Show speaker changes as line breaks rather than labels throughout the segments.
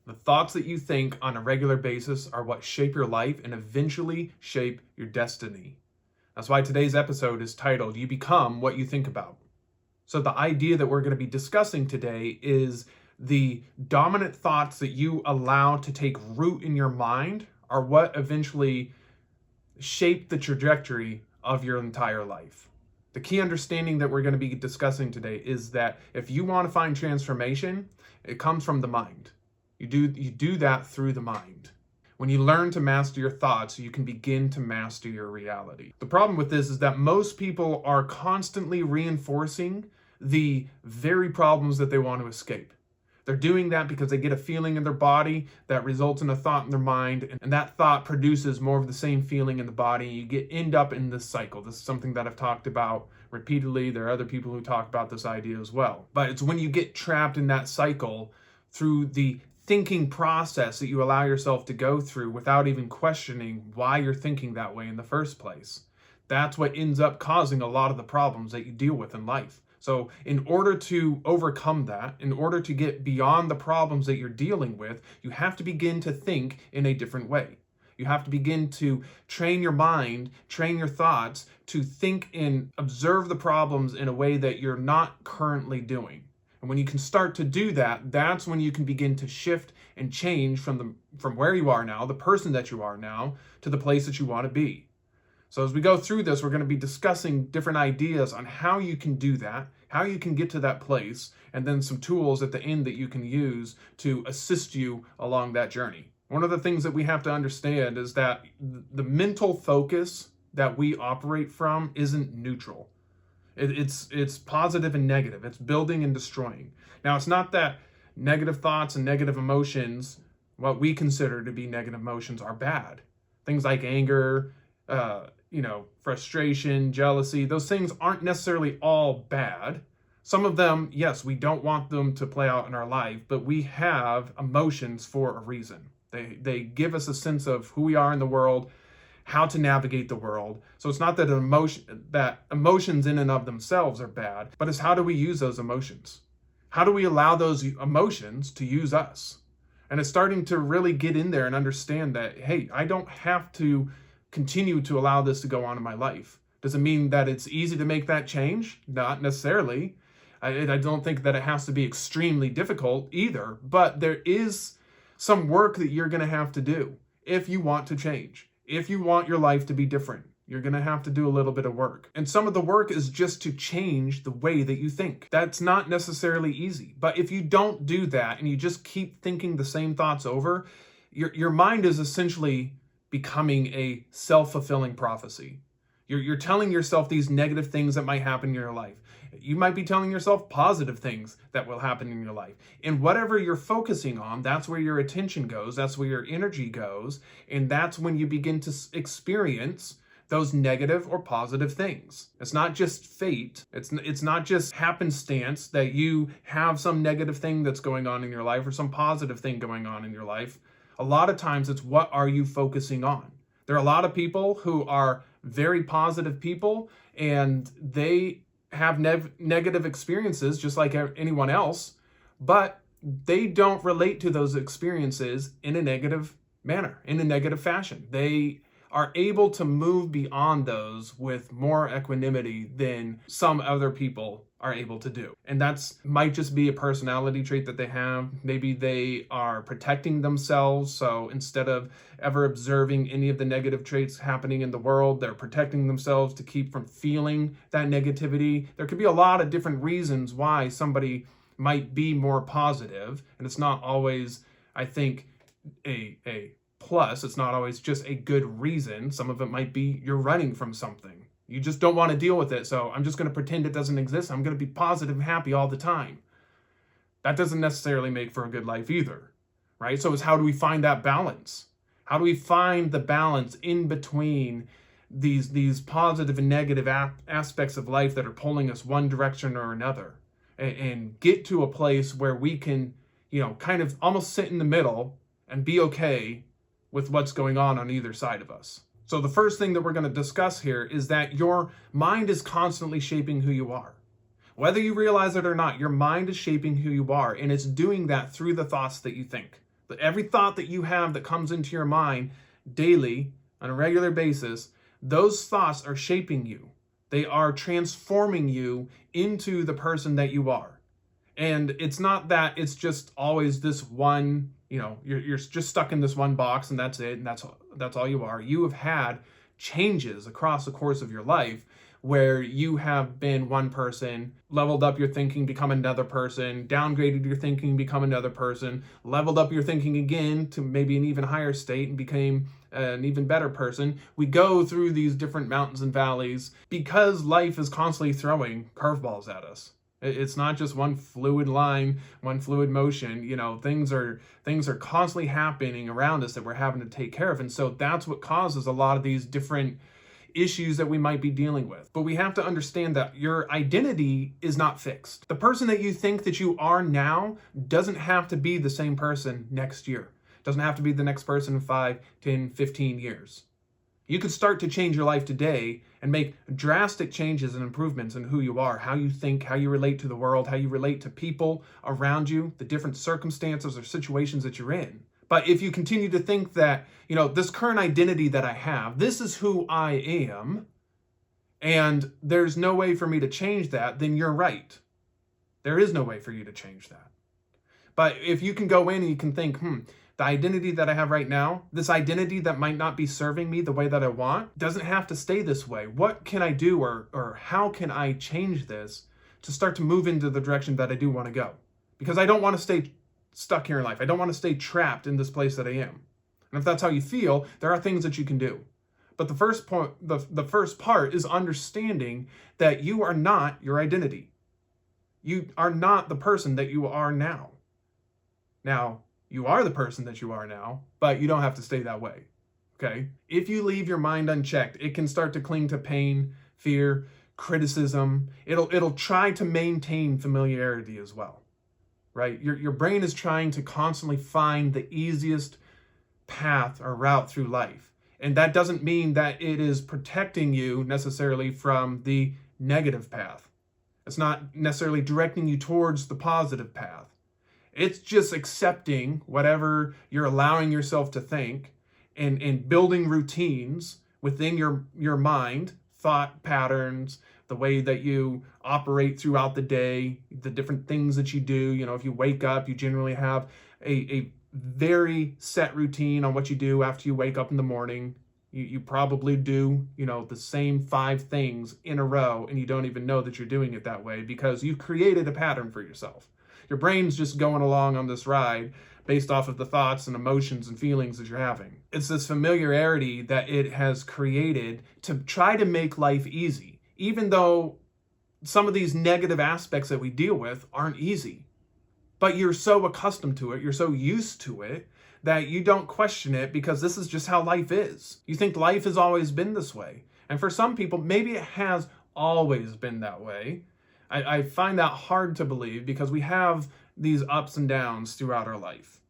The thoughts that you think on a regular basis are what shape your life and eventually shape your destiny. That's why today's episode is titled, You Become What You Think About. So the idea that we're going to be discussing today is the dominant thoughts that you allow to take root in your mind are what eventually shape the trajectory of your entire life. The key understanding that we're going to be discussing today is that if you want to find transformation, it comes from the mind. You do that through the mind. When you learn to master your thoughts, you can begin to master your reality. The problem with this is that most people are constantly reinforcing the very problems that they want to escape. They're doing that because they get a feeling in their body that results in a thought in their mind, and that thought produces more of the same feeling in the body. You end up in this cycle. This is something that I've talked about repeatedly. There are other people who talk about this idea as well. But it's when you get trapped in that cycle through the thinking process that you allow yourself to go through without even questioning why you're thinking that way in the first place. That's what ends up causing a lot of the problems that you deal with in life. So in order to overcome that, in order to get beyond the problems that you're dealing with, you have to begin to think in a different way. You have to begin to train your mind, train your thoughts to think and observe the problems in a way that you're not currently doing. And when you can start to do that, that's when you can begin to shift and change from where you are now, the person that you are now, to the place that you want to be. So as we go through this, we're going to be discussing different ideas on how you can do that, how you can get to that place, and then some tools at the end that you can use to assist you along that journey. One of the things that we have to understand is that the mental focus that we operate from isn't neutral. It's positive and negative. It's building and destroying. Now, it's not that negative thoughts and negative emotions, what we consider to be negative emotions, are bad. Things like anger, frustration, jealousy, those things aren't necessarily all bad. Some of them, yes, we don't want them to play out in our life, but we have emotions for a reason. They give us a sense of who we are in the world, how to navigate the world. So it's not that emotions in and of themselves are bad, but it's how do we use those emotions? How do we allow those emotions to use us? And it's starting to really get in there and understand that, hey, I don't have to continue to allow this to go on in my life. Does it mean that it's easy to make that change? Not necessarily. I don't think that it has to be extremely difficult either, but there is some work that you're going to have to do if you want to change. If you want your life to be different, you're going to have to do a little bit of work. And some of the work is just to change the way that you think. That's not necessarily easy. But if you don't do that and you just keep thinking the same thoughts over, your mind is essentially becoming a self-fulfilling prophecy. You're telling yourself these negative things that might happen in your life. You might be telling yourself positive things that will happen in your life. And whatever you're focusing on, that's where your attention goes, that's where your energy goes, and that's when you begin to experience those negative or positive things. It's not just fate. It's not just happenstance that you have some negative thing that's going on in your life or some positive thing going on in your life. A lot of times it's what are you focusing on? There are a lot of people who are very positive people and they have negative experiences just like anyone else, but they don't relate to those experiences in a negative manner, in a negative fashion. They are able to move beyond those with more equanimity than some other people are able to do. And that's might just be a personality trait that they have. Maybe they are protecting themselves. So instead of ever observing any of the negative traits happening in the world, they're protecting themselves to keep from feeling that negativity. There could be a lot of different reasons why somebody might be more positive. And it's not always, I think, a plus. It's not always just a good reason. Some of it might be you're running from something. You just don't want to deal with it. So I'm just going to pretend it doesn't exist. I'm going to be positive and happy all the time. That doesn't necessarily make for a good life either, right? So it's how do we find that balance? How do we find the balance in between these positive and negative aspects of life that are pulling us one direction or another, and get to a place where we can, kind of almost sit in the middle and be okay with what's going on either side of us. So the first thing that we're going to discuss here is that your mind is constantly shaping who you are. Whether you realize it or not, your mind is shaping who you are, and it's doing that through the thoughts that you think. But every thought that you have that comes into your mind daily on a regular basis, those thoughts are shaping you. They are transforming you into the person that you are. And it's not that it's just always this one, you're just stuck in this one box and that's it, and that's all you are. You have had changes across the course of your life where you have been one person, leveled up your thinking, become another person, downgraded your thinking, become another person, leveled up your thinking again to maybe an even higher state and became an even better person. We go through these different mountains and valleys because life is constantly throwing curveballs at us. It's not just one fluid line, one fluid motion. Things are constantly happening around us that we're having to take care of. And so that's what causes a lot of these different issues that we might be dealing with. But we have to understand that your identity is not fixed. The person that you think that you are now doesn't have to be the same person next year. Doesn't have to be the next person in 5, 10, 15 years. You could start to change your life today and make drastic changes and improvements in who you are, how you think, how you relate to the world, how you relate to people around you, the different circumstances or situations that you're in. But if you continue to think that, this current identity that I have, this is who I am, and there's no way for me to change that, then you're right. There is no way for you to change that. But if you can go in and you can think, the identity that I have right now, this identity that might not be serving me the way that I want, doesn't have to stay this way. What can I do or how can I change this to start to move into the direction that I do want to go? Because I don't want to stay stuck here in life. I don't want to stay trapped in this place that I am. And if that's how you feel, there are things that you can do. But the first point, the first part is understanding that you are not your identity. You are not the person that you are now. Now, you are the person that you are now, but you don't have to stay that way, okay? If you leave your mind unchecked, it can start to cling to pain, fear, criticism. It'll try to maintain familiarity as well, right? Your brain is trying to constantly find the easiest path or route through life. And that doesn't mean that it is protecting you necessarily from the negative path. It's not necessarily directing you towards the positive path. It's just accepting whatever you're allowing yourself to think and building routines within your mind, thought patterns, the way that you operate throughout the day, the different things that you do. If you wake up, you generally have a very set routine on what you do after you wake up in the morning. You probably do, the same 5 things in a row, and you don't even know that you're doing it that way because you've created a pattern for yourself. Your brain's just going along on this ride based off of the thoughts and emotions and feelings that you're having. It's this familiarity that it has created to try to make life easy, even though some of these negative aspects that we deal with aren't easy. But you're so accustomed to it, you're so used to it, that you don't question it because this is just how life is. You think life has always been this way. And for some people, maybe it has always been that way. I find that hard to believe because we have these ups and downs throughout our life.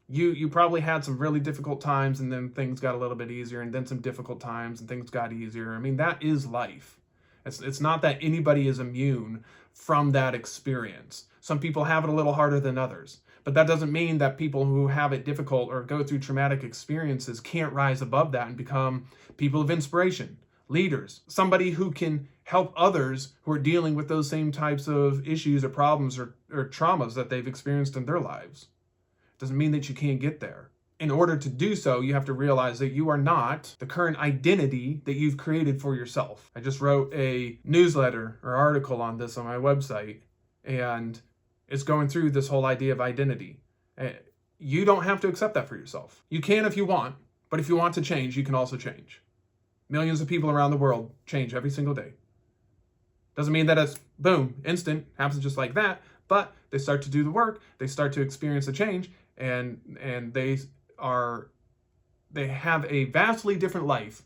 You probably had some really difficult times and then things got a little bit easier, and then some difficult times and things got easier. I mean, that is life. It's not that anybody is immune from that experience. Some people have it a little harder than others, but that doesn't mean that people who have it difficult or go through traumatic experiences can't rise above that and become people of inspiration, leaders, somebody who can help others who are dealing with those same types of issues or problems or traumas that they've experienced in their lives. It doesn't mean that you can't get there. In order to do so, you have to realize that you are not the current identity that you've created for yourself. I just wrote a newsletter or article on this on my website, and it's going through this whole idea of identity. You don't have to accept that for yourself. You can if you want, but if you want to change, you can also change. Millions of people around the world change every single day. Doesn't mean that it's boom, instant, happens just like that, but they start to do the work, they start to experience a change, and they have a vastly different life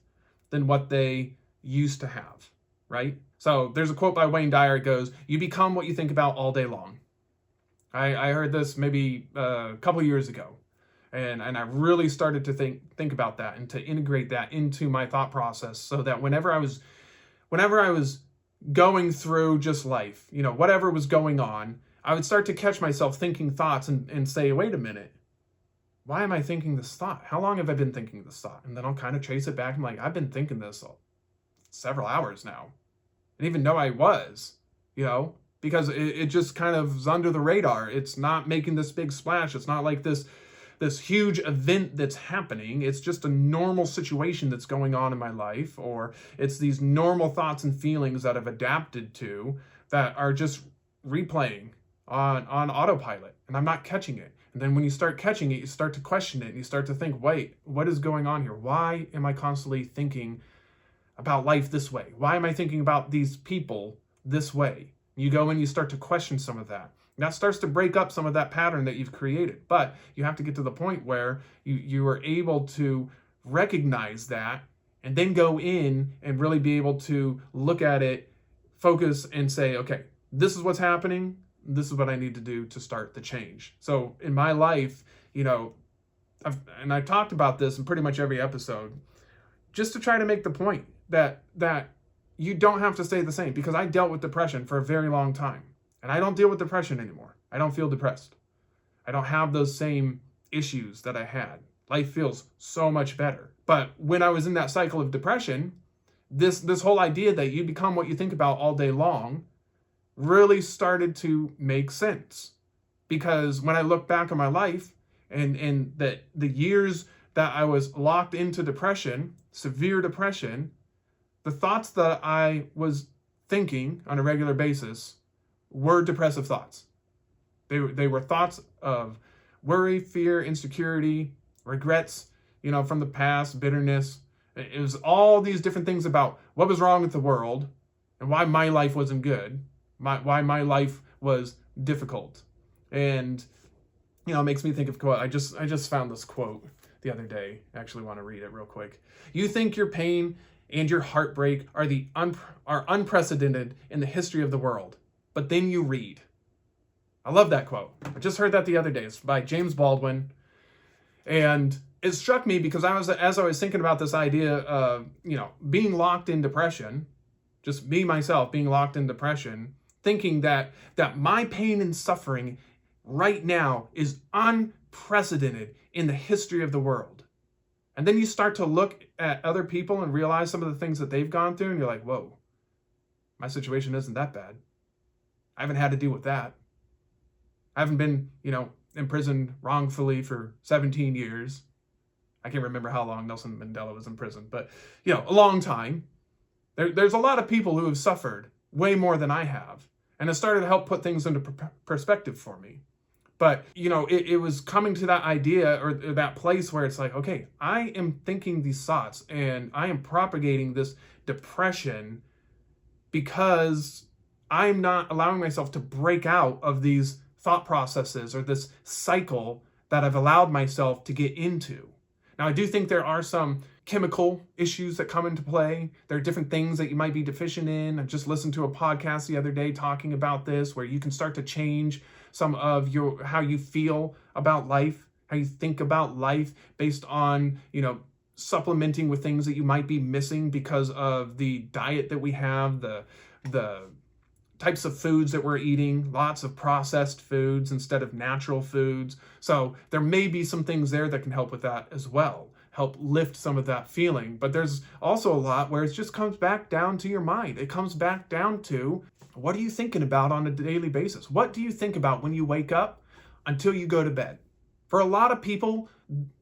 than what they used to have, right? So there's a quote by Wayne Dyer. It goes, "You become what you think about all day long." I heard this maybe a couple years ago, and I really started to think about that and to integrate that into my thought process, so that whenever I was going through just life, whatever was going on, I would start to catch myself thinking thoughts and say, wait a minute, why am I thinking this thought? How long have I been thinking this thought? And then I'll kind of trace it back. I'm like, I've been thinking this several hours now. I didn't even know I was, because it just kind of is under the radar. It's not making this big splash. It's not like this huge event that's happening. It's just a normal situation that's going on in my life, or it's these normal thoughts and feelings that I've adapted to that are just replaying on autopilot, and I'm not catching it. And then when you start catching it, you start to question it, and you start to think, wait, what is going on here? Why am I constantly thinking about life this way? Why am I thinking about these people this way? You go and you start to question some of that. That starts to break up some of that pattern that you've created. But you have to get to the point where you are able to recognize that and then go in and really be able to look at it, focus, and say, okay, this is what's happening. This is what I need to do to start the change. So in my life, I've talked about this in pretty much every episode, just to try to make the point that you don't have to stay the same, because I dealt with depression for a very long time. And I don't deal with depression anymore. I don't feel depressed. I don't have those same issues that I had. Life feels so much better. But when I was in that cycle of depression, this whole idea that you become what you think about all day long really started to make sense. Because when I look back on my life and the years that I was locked into depression, severe depression, the thoughts that I was thinking on a regular basis were depressive thoughts. They were thoughts of worry, fear, insecurity, regrets, from the past, bitterness. It was all these different things about what was wrong with the world and why my life wasn't good, why my life was difficult. And, it makes me think of quote. I just found this quote the other day. I actually want to read it real quick. You think your pain and your heartbreak are unprecedented in the history of the world. But then you read. I love that quote. I just heard that the other day. It's by James Baldwin. And it struck me because as I was thinking about this idea of, being locked in depression, just me, myself, being locked in depression, thinking that my pain and suffering right now is unprecedented in the history of the world. And then you start to look at other people and realize some of the things that they've gone through, and you're like, whoa, my situation isn't that bad. I haven't had to deal with that. I haven't been, imprisoned wrongfully for 17 years. I can't remember how long Nelson Mandela was in prison, but, a long time. There's a lot of people who have suffered way more than I have. And it started to help put things into perspective for me. But, it was coming to that idea or that place where it's like, okay, I am thinking these thoughts and I am propagating this depression because I'm not allowing myself to break out of these thought processes or this cycle that I've allowed myself to get into. Now, I do think there are some chemical issues that come into play. There are different things that you might be deficient in. I just listened to a podcast the other day talking about this, where you can start to change some of how you feel about life, how you think about life based on, supplementing with things that you might be missing because of the diet that we have, the types of foods that we're eating, lots of processed foods instead of natural foods. So there may be some things there that can help with that as well, help lift some of that feeling. But there's also a lot where it just comes back down to your mind. It comes back down to, what are you thinking about on a daily basis? What do you think about when you wake up until you go to bed? For a lot of people,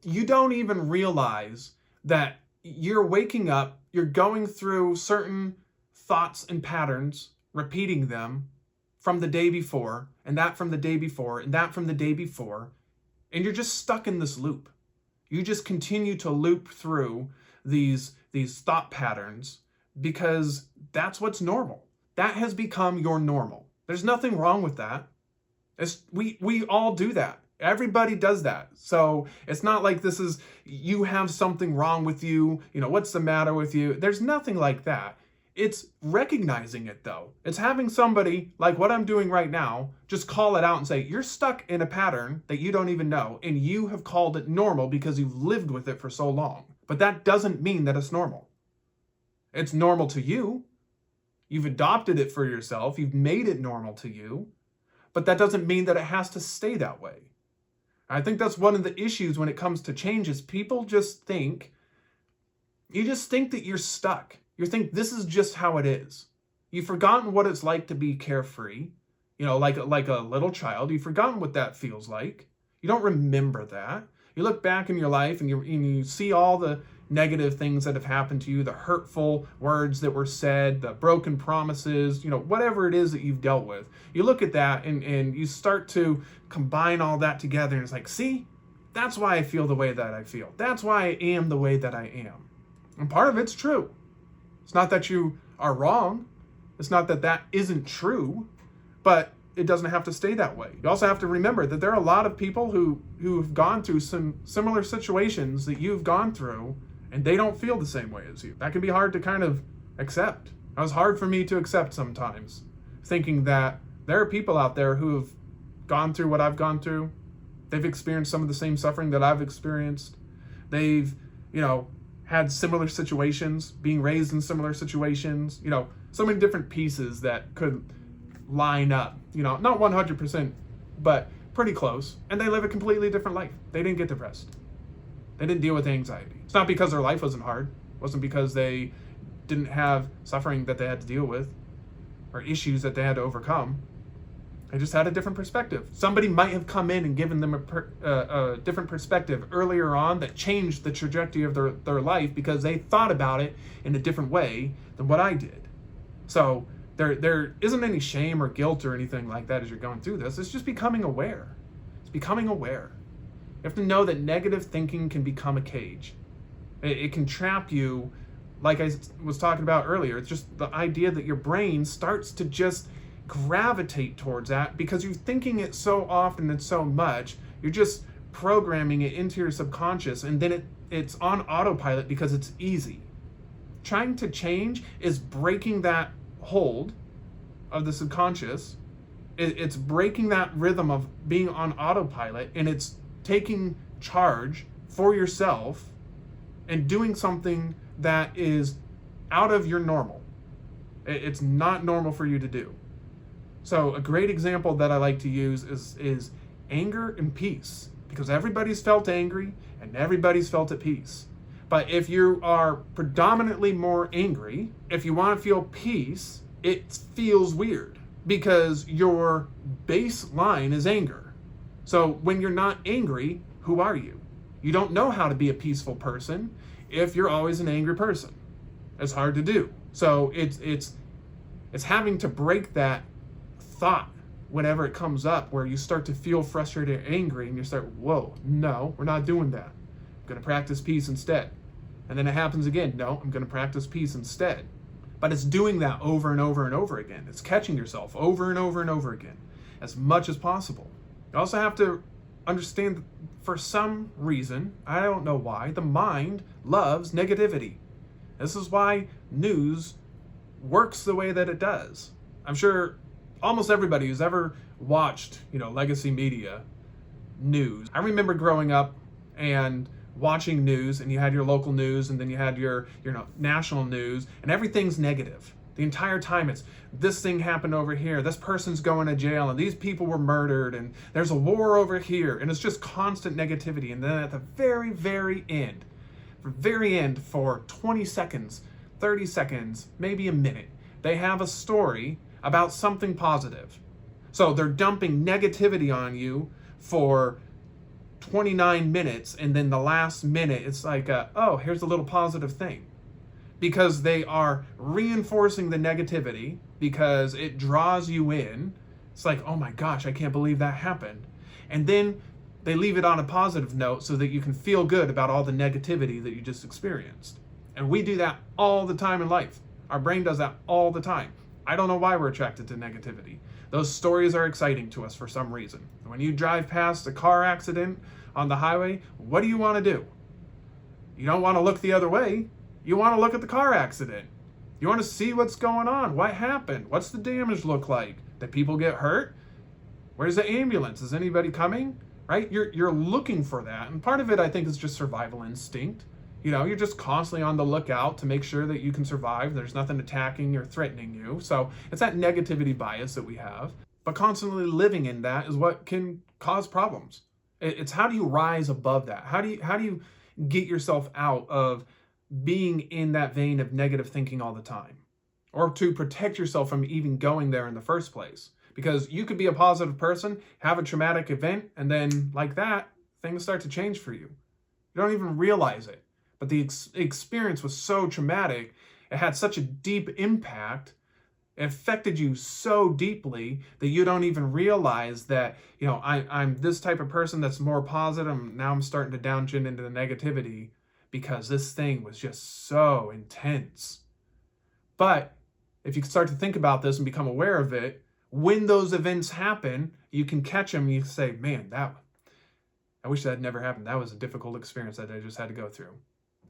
you don't even realize that you're waking up, you're going through certain thoughts and patterns, repeating them from the day before, and that from the day before, and that from the day before, and you're just stuck in this loop. You just continue to loop through these thought patterns because that's what's normal. That has become your normal. There's nothing wrong with that. We all do that. Everybody does that. So it's not like this is, you have something wrong with you, what's the matter with you? There's nothing like that. It's recognizing it, though. It's having somebody, like what I'm doing right now, just call it out and say, you're stuck in a pattern that you don't even know, and you have called it normal because you've lived with it for so long. But that doesn't mean that it's normal. It's normal to you. You've adopted it for yourself. You've made it normal to you. But that doesn't mean that it has to stay that way. I think that's one of the issues when it comes to change is people just think, you just think that you're stuck. You think this is just how it is. You've forgotten what it's like to be carefree, like a little child. You've forgotten what that feels like. You don't remember that. You look back in your life and you see all the negative things that have happened to you, the hurtful words that were said, the broken promises, whatever it is that you've dealt with. You look at that and you start to combine all that together, and it's like, see, that's why I feel the way that I feel. That's why I am the way that I am. And part of it's true. It's not that you are wrong. It's not that that isn't true, but it doesn't have to stay that way. You also have to remember that there are a lot of people who have gone through some similar situations that you've gone through, and they don't feel the same way as you. That can be hard to kind of accept. It was hard for me to accept sometimes, thinking that there are people out there who have gone through what I've gone through. They've experienced some of the same suffering that I've experienced. They've, had similar situations, being raised in similar situations, so many different pieces that could line up, not 100%, but pretty close. And they live a completely different life. They didn't get depressed. They didn't deal with anxiety. It's not because their life wasn't hard. It wasn't because they didn't have suffering that they had to deal with or issues that they had to overcome. They just had a different perspective. Somebody might have come in and given them a different perspective earlier on that changed the trajectory of their life because they thought about it in a different way than what I did. So there isn't any shame or guilt or anything like that as you're going through this. It's just becoming aware. It's becoming aware. You have to know that negative thinking can become a cage. It can trap you, like I was talking about earlier. It's just the idea that your brain starts to just gravitate towards that because you're thinking it so often and so much. You're just programming it into your subconscious, and then it's on autopilot because it's easy. Trying to change is breaking that hold of the subconscious. It's breaking that rhythm of being on autopilot, and it's taking charge for yourself and doing something that is out of your normal. It's not normal for you to do. So a great example that I like to use is anger and peace, because everybody's felt angry and everybody's felt at peace. But if you are predominantly more angry, if you want to feel peace, it feels weird because your baseline is anger. So when you're not angry, who are you? You don't know how to be a peaceful person if you're always an angry person. It's hard to do. So it's having to break that thought whenever it comes up where you start to feel frustrated or angry and you start, whoa, no, we're not doing that. I'm going to practice peace instead. And then it happens again. No, I'm going to practice peace instead. But it's doing that over and over and over again. It's catching yourself over and over and over again as much as possible. You also have to understand that for some reason, I don't know why, the mind loves negativity. This is why news works the way that it does. I'm sure almost everybody who's ever watched, legacy media news. I remember growing up and watching news, and you had your local news, and then you had your national news, and everything's negative. The entire time it's, this thing happened over here, this person's going to jail, and these people were murdered, and there's a war over here, and it's just constant negativity. And then at the very, very end, for 20 seconds, 30 seconds, maybe a minute, they have a story about something positive. So they're dumping negativity on you for 29 minutes, and then the last minute it's like, oh, here's a little positive thing. Because they are reinforcing the negativity, because it draws you in. It's like, oh my gosh, I can't believe that happened. And then they leave it on a positive note so that you can feel good about all the negativity that you just experienced. And we do that all the time in life. Our brain does that all the time. I don't know why we're attracted to negativity. Those stories are exciting to us for some reason. When you drive past a car accident on the highway, what do you want to do? You don't want to look the other way. You want to look at the car accident. You want to see what's going on. What happened? What's the damage look like? Did people get hurt? Where's the ambulance? Is anybody coming? Right? You're looking for that. And part of it, I think, is just survival instinct. You're just constantly on the lookout to make sure that you can survive. There's nothing attacking or threatening you. So it's that negativity bias that we have. But constantly living in that is what can cause problems. It's how do you rise above that? How do you get yourself out of being in that vein of negative thinking all the time? Or to protect yourself from even going there in the first place. Because you could be a positive person, have a traumatic event, and then like that, things start to change for you. You don't even realize it. But the experience was so traumatic, it had such a deep impact, it affected you so deeply that you don't even realize that, I'm this type of person that's more positive, and now I'm starting to downgend into the negativity because this thing was just so intense. But if you start to think about this and become aware of it, when those events happen, you can catch them and you say, man, I wish that had never happened. That was a difficult experience that I just had to go through.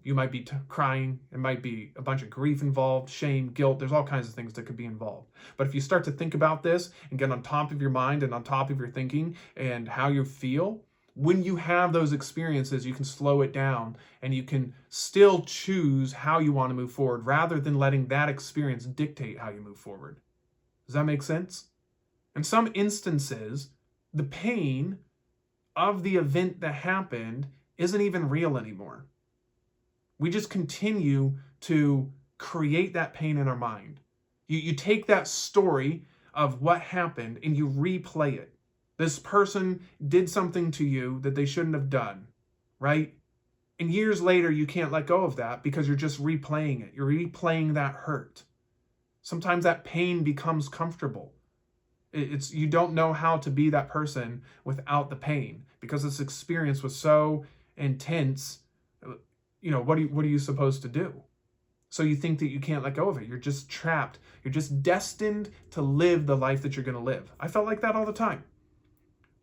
You might be crying. It might be a bunch of grief involved, shame, guilt. There's all kinds of things that could be involved. But if you start to think about this and get on top of your mind and on top of your thinking and how you feel, when you have those experiences, you can slow it down and you can still choose how you want to move forward rather than letting that experience dictate how you move forward. Does that make sense? In some instances, the pain of the event that happened isn't even real anymore. We just continue to create that pain in our mind. You take that story of what happened and you replay it. This person did something to you that they shouldn't have done, right? And years later, you can't let go of that because you're just replaying it. You're replaying that hurt. Sometimes that pain becomes comfortable. You don't know how to be that person without the pain because this experience was so intense. What are you supposed to do? So you think that you can't let go of it. You're just trapped. You're just destined to live the life that you're going to live. I felt like that all the time.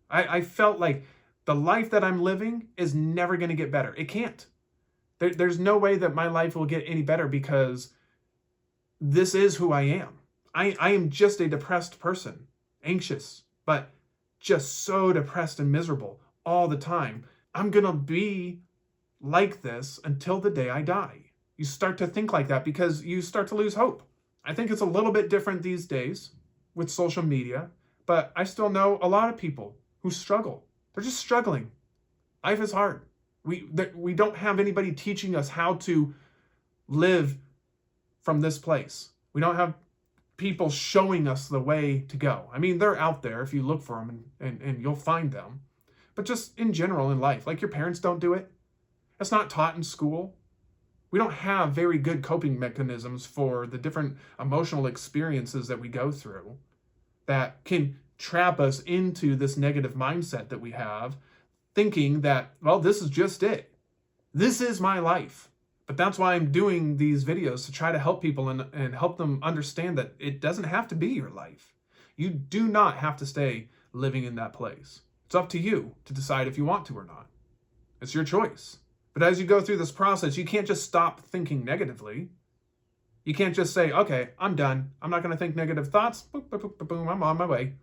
I felt like the life that I'm living is never going to get better. It can't. There's no way that my life will get any better because this is who I am. I am just a depressed person, anxious, but just so depressed and miserable all the time. I'm going to be like this until the day I die. You start to think like that because you start to lose hope. I think it's a little bit different these days with social media, but I still know a lot of people who struggle. They're just struggling. Life is hard. We don't have anybody teaching us how to live from this place. We don't have people showing us the way to go. I mean, they're out there if you look for them and you'll find them. But just in general in life, like your parents don't do it. That's not taught in school. We don't have very good coping mechanisms for the different emotional experiences that we go through that can trap us into this negative mindset that we have, thinking that, well, this is just it. This is my life. But that's why I'm doing these videos, to try to help people and help them understand that it doesn't have to be your life. You do not have to stay living in that place. It's up to you to decide if you want to or not. It's your choice. But as you go through this process, you can't just stop thinking negatively. You can't just say, okay, I'm done. I'm not going to think negative thoughts. Boom, boom, boom, boom, I'm on my way.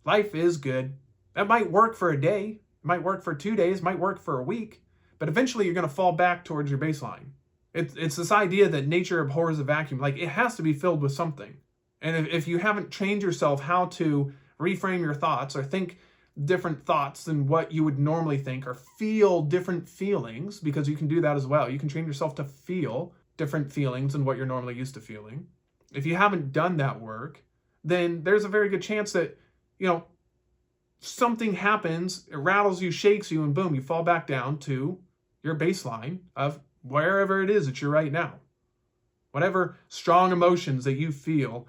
Life is good. That might work for a day. It might work for 2 days. It might work for a week. But eventually you're going to fall back towards your baseline. It's this idea that nature abhors a vacuum. Like, it has to be filled with something. And if you haven't trained yourself how to reframe your thoughts or think different thoughts than what you would normally think, or feel different feelings, because you can do that as well. You can train yourself to feel different feelings than what you're normally used to feeling. If you haven't done that work, then there's a very good chance that, something happens, it rattles you, shakes you, and boom, you fall back down to your baseline of wherever it is that you're right now. Whatever strong emotions that you feel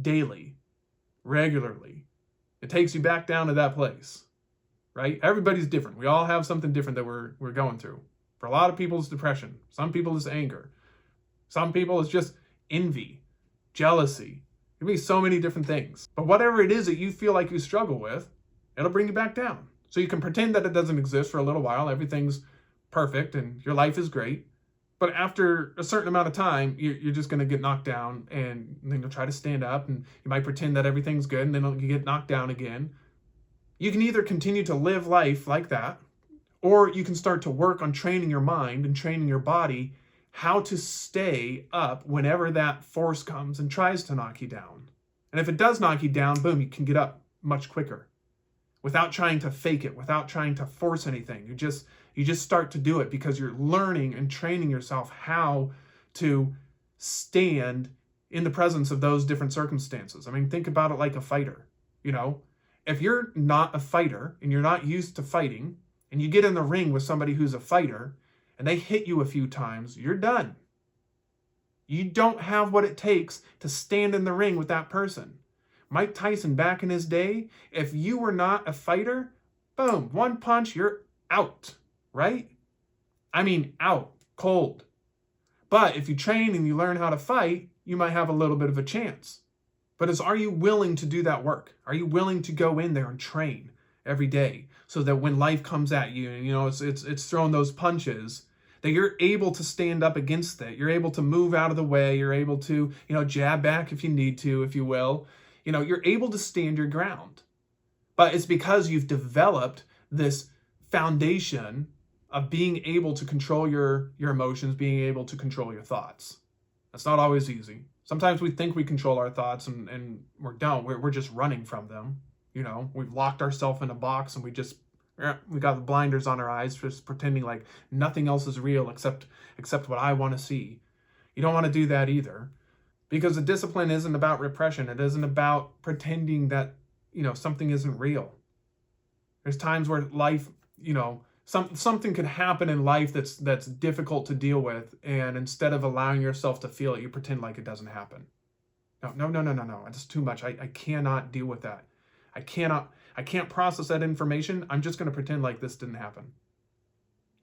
daily, regularly, it takes you back down to that place, right? Everybody's different. We all have something different that we're going through. For a lot of people, it's depression. Some people, it's anger. Some people, it's just envy, jealousy. It can be so many different things. But whatever it is that you feel like you struggle with, it'll bring you back down. So you can pretend that it doesn't exist for a little while. Everything's perfect and your life is great. But after a certain amount of time, you're just going to get knocked down, and then you'll try to stand up, and you might pretend that everything's good, and then you get knocked down again. You can either continue to live life like that, or you can start to work on training your mind and training your body how to stay up whenever that force comes and tries to knock you down. And if it does knock you down, boom, you can get up much quicker. without trying to fake it, without trying to force anything. You just start to do it because you're learning and training yourself how to stand in the presence of those different circumstances. I mean, think about it like a fighter, you know? If you're not a fighter and you're not used to fighting, and you get in the ring with somebody who's a fighter and they hit you a few times, you're done. You don't have what it takes to stand in the ring with that person. Mike Tyson, back in his day, if you were not a fighter, boom, one punch, you're out, right? I mean, out, cold. But if you train and you learn how to fight, you might have a little bit of a chance. But are you willing to do that work? Are you willing to go in there and train every day so that when life comes at you and, you know, it's throwing those punches, that you're able to stand up against it. You're able to move out of the way. You're able to, you know, jab back if you need to, if you will. You know, you're able to stand your ground. But it's because you've developed this foundation of being able to control your emotions, being able to control your thoughts. That's not always easy. Sometimes we think we control our thoughts and we don't. We're just running from them. You know, we've locked ourselves in a box and we got the blinders on our eyes, just pretending like nothing else is real except what I want to see. You don't want to do that either, because the discipline isn't about repression. It isn't about pretending that, you know, something isn't real. There's times where life, you know, something could happen in life that's difficult to deal with, and instead of allowing yourself to feel it, you pretend like it doesn't happen. No. It's too much. I cannot deal with that. I can't process that information. I'm just going to pretend like this didn't happen.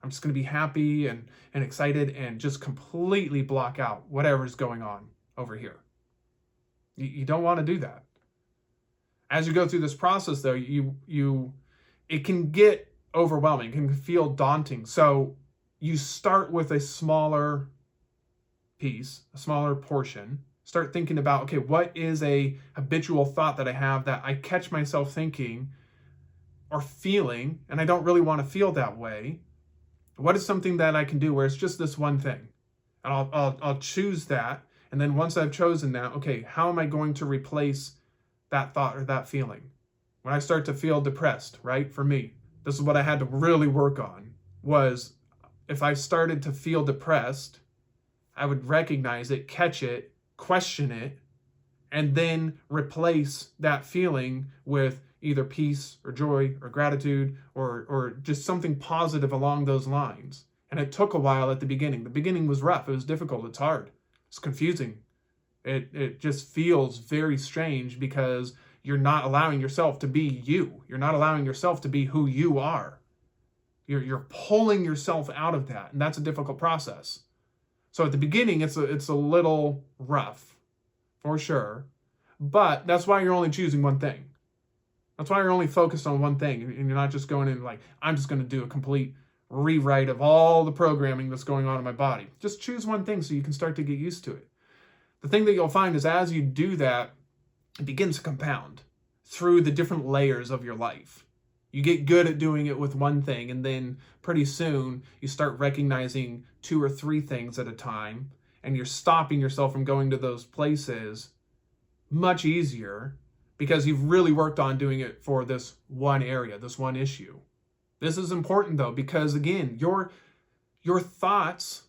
I'm just going to be happy and excited and just completely block out whatever's going on over here. You don't want to do that. As you go through this process, though, it can get overwhelming. It can feel daunting. So you start with a smaller piece, a smaller portion. Start thinking about, okay, what is a habitual thought that I have that I catch myself thinking or feeling, and I don't really want to feel that way? What is something that I can do where it's just this one thing? And I'll choose that. And then once I've chosen that, okay, how am I going to replace that thought or that feeling? When I start to feel depressed, right? For me, this is what I had to really work on, was if I started to feel depressed, I would recognize it, catch it, question it, and then replace that feeling with either peace or joy or gratitude or just something positive along those lines. And it took a while at the beginning. The beginning was rough. It was difficult. It's hard. It's confusing. It just feels very strange because you're not allowing yourself to be you. You're not allowing yourself to be who you are. You're pulling yourself out of that, and that's a difficult process. So at the beginning, it's a little rough, for sure. But that's why you're only choosing one thing. That's why you're only focused on one thing, and you're not just going in like, I'm just going to do a complete rewrite of all the programming that's going on in my body. Just choose one thing so you can start to get used to it. The thing that you'll find is as you do that, it begins to compound through the different layers of your life. You get good at doing it with one thing, and then pretty soon you start recognizing 2 or 3 things at a time, and you're stopping yourself from going to those places much easier because you've really worked on doing it for this one area, this one issue. This is important though, because again, your thoughts,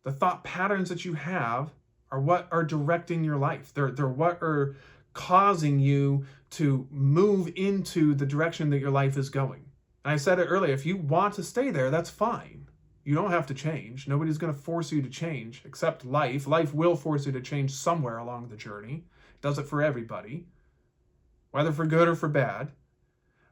the thought patterns that you have are what are directing your life. They're what are causing you to move into the direction that your life is going. And I said it earlier, if you want to stay there, that's fine. You don't have to change. Nobody's going to force you to change except life. Life will force you to change somewhere along the journey. It does it for everybody, whether for good or for bad.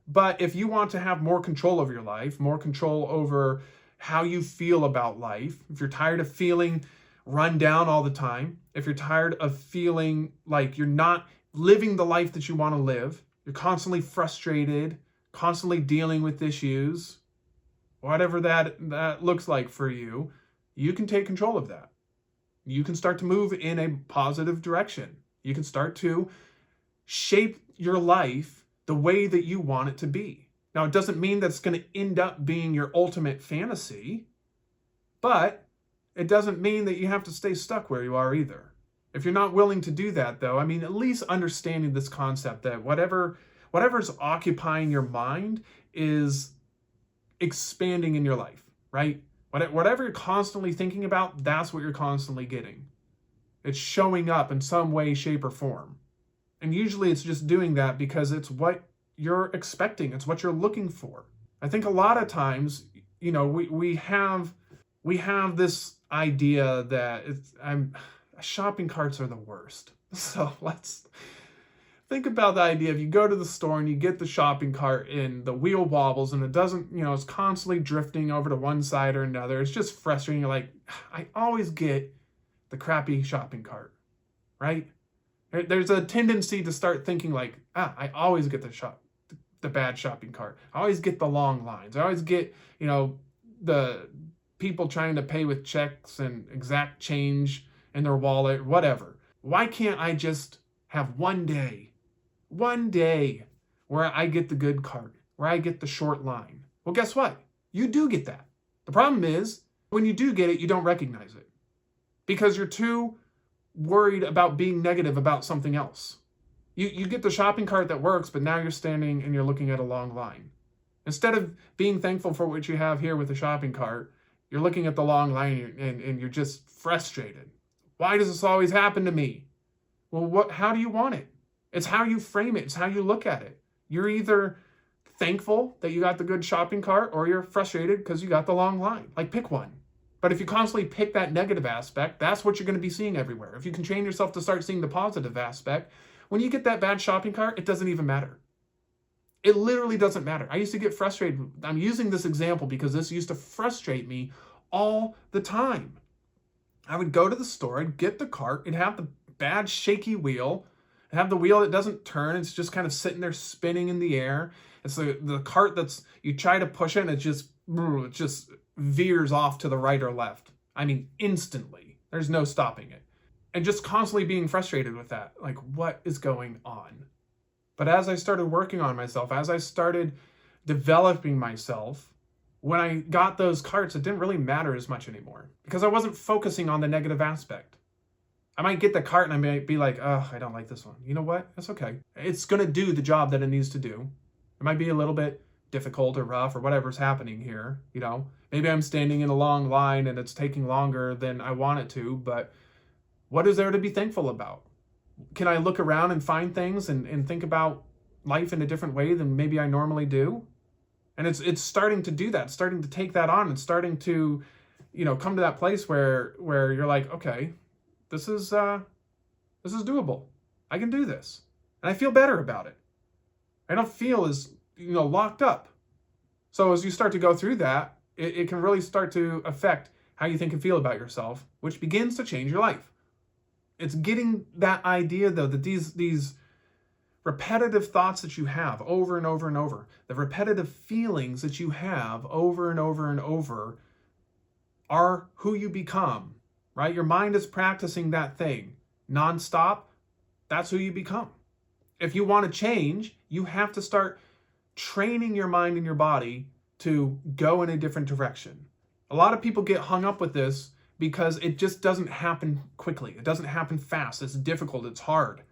But if you want to have more control over your life, more control over how you feel about life, if you're tired of feeling run down all the time, if you're tired of feeling like you're not living the life that you want to live, you're constantly frustrated, constantly dealing with issues, whatever that looks like for you, you can take control of that. You can start to move in a positive direction. You can start to shape your life the way that you want it to be. Now, it doesn't mean that it's going to end up being your ultimate fantasy, but it doesn't mean that you have to stay stuck where you are either. If you're not willing to do that, though, I mean, at least understanding this concept that whatever whatever's occupying your mind is expanding in your life, right? Whatever you're constantly thinking about, that's what you're constantly getting. It's showing up in some way, shape, or form. And usually it's just doing that because it's what you're expecting. It's what you're looking for. I think a lot of times, we have this idea that shopping carts are the worst. So let's think about the idea. If you go to the store and you get the shopping cart and the wheel wobbles and it doesn't, it's constantly drifting over to one side or another. It's just frustrating. You're like, I always get the crappy shopping cart, right? There's a tendency to start thinking like, I always get the bad shopping cart. I always get the long lines. I always get, the people trying to pay with checks and exact change in their wallet, whatever. Why can't I just have one day where I get the good cart, where I get the short line? Well, guess what? You do get that. The problem is when you do get it, you don't recognize it because you're too worried about being negative about something else. You get the shopping cart that works, but now you're standing and you're looking at a long line. Instead of being thankful for what you have here with the shopping cart, you're looking at the long line and you're just frustrated. Why does this always happen to me? Well, how do you want it? It's how you frame it. It's how you look at it. You're either thankful that you got the good shopping cart or you're frustrated because you got the long line. Like, pick one. But if you constantly pick that negative aspect, that's what you're going to be seeing everywhere. If you can train yourself to start seeing the positive aspect, when you get that bad shopping cart, it doesn't even matter. It literally doesn't matter. I used to get frustrated. I'm using this example because this used to frustrate me all the time. I would go to the store, I'd get the cart, it'd have the bad shaky wheel, it'd have the wheel that doesn't turn, it's just kind of sitting there spinning in the air. It's the cart that's, you try to push it and it just veers off to the right or left. I mean, instantly. There's no stopping it. And just constantly being frustrated with that. Like, what is going on? But as I started working on myself, as I started developing myself, when I got those carts, it didn't really matter as much anymore because I wasn't focusing on the negative aspect. I might get the cart and I might be like, I don't like this one. You know what? That's okay. It's going to do the job that it needs to do. It might be a little bit difficult or rough or whatever's happening here. Maybe I'm standing in a long line and it's taking longer than I want it to, but what is there to be thankful about? Can I look around and find things and think about life in a different way than maybe I normally do? And it's starting to do that, it's starting to take that on. It's starting to, come to that place where you're like, okay, this is doable. I can do this. And I feel better about it. I don't feel as, locked up. So as you start to go through that, it can really start to affect how you think and feel about yourself, which begins to change your life. It's getting that idea, though, that these repetitive thoughts that you have over and over and over, the repetitive feelings that you have over and over and over are who you become, right? Your mind is practicing that thing nonstop. That's who you become. If you want to change, you have to start training your mind and your body to go in a different direction. A lot of people get hung up with this because it just doesn't happen quickly. It doesn't happen fast. It's difficult. It's hard.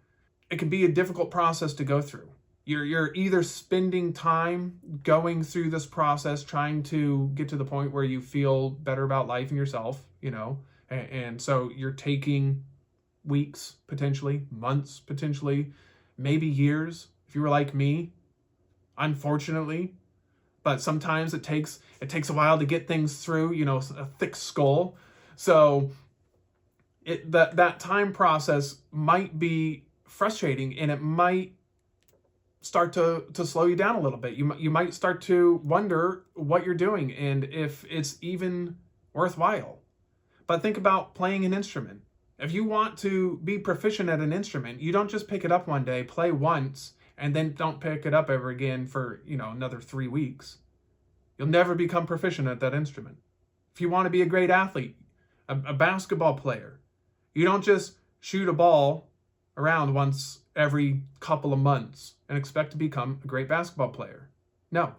It can be a difficult process to go through. You're either spending time going through this process, trying to get to the point where you feel better about life and yourself, and so you're taking weeks, potentially, months, potentially, maybe years, if you were like me, unfortunately. But sometimes it takes a while to get things through, a thick skull. So that time process might be frustrating, and it might start to slow you down a little bit. You might start to wonder what you're doing and if it's even worthwhile. But think about playing an instrument. If you want to be proficient at an instrument, you don't just pick it up one day, play once, and then don't pick it up ever again for, another 3 weeks. You'll never become proficient at that instrument. If you want to be a great athlete, a basketball player, you don't just shoot a ball around once every couple of months and expect to become a great basketball player. No.